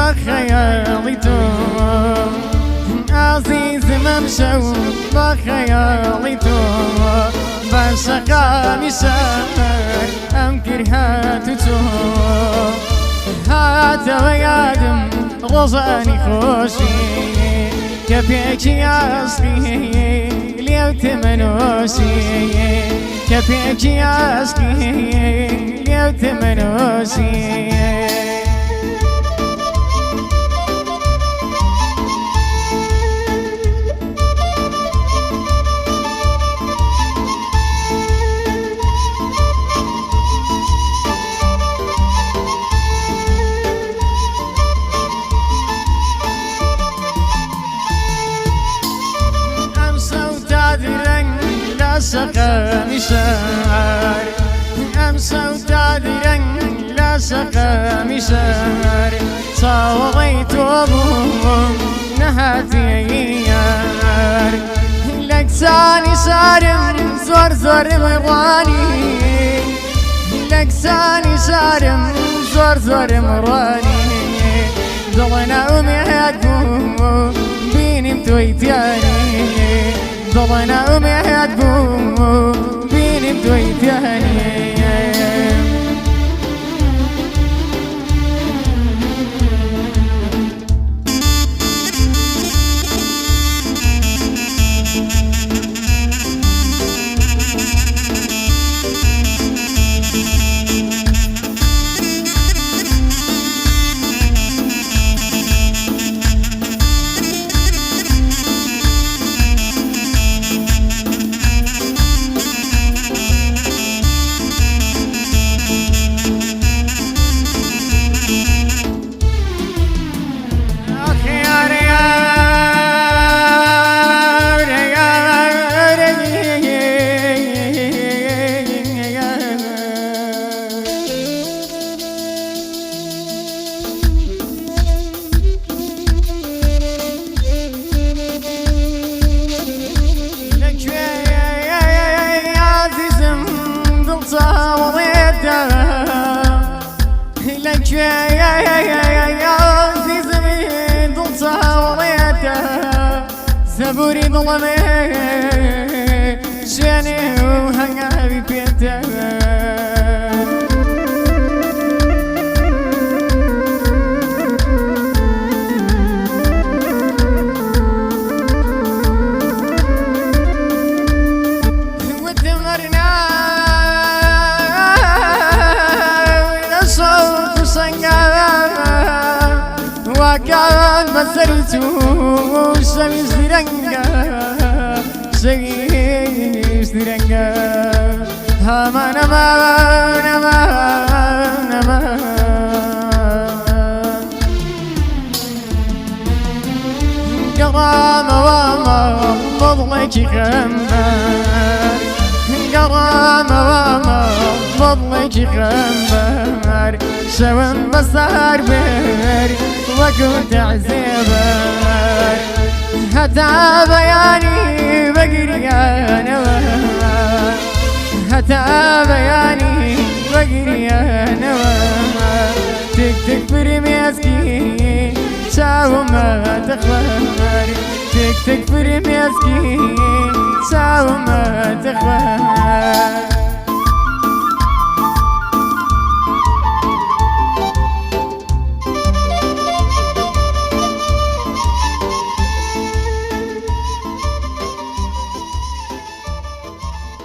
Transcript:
بخيالي تو عزيز ممشو بخيالي تو بشقا مشاعر أمكر هاتو هات ويادم غزاني خوشي كبيكي عشقي ليو تمنوشي كبيكي عشقي ليو تمنوشي سقى مشاعر أمسى وتعذرا لا سقى مشاعر صوغيت أبوهم نهاتي أيار لك ساني سارم زور زور مراني لك ساني سارم زور زور مراني ضلنا أمي بيني متويتياني ضلنا أمي بيني متويتياني لك يا عزيز من ضلتها وريتها زبوري ظلمي شاني وهنها ببيتها وكان مسرتو شمس درنگا شمس درنگا هما نما نما نما قرام وما فضلك خمار قرام وما فضلك خمار شوان بصار بيري وكنت عزيبر هتا بياني بقري انا هتا بياني بقري انا تك تك برميسكي شاو ما تخبر تك تك برميسكي شاو ما تخبر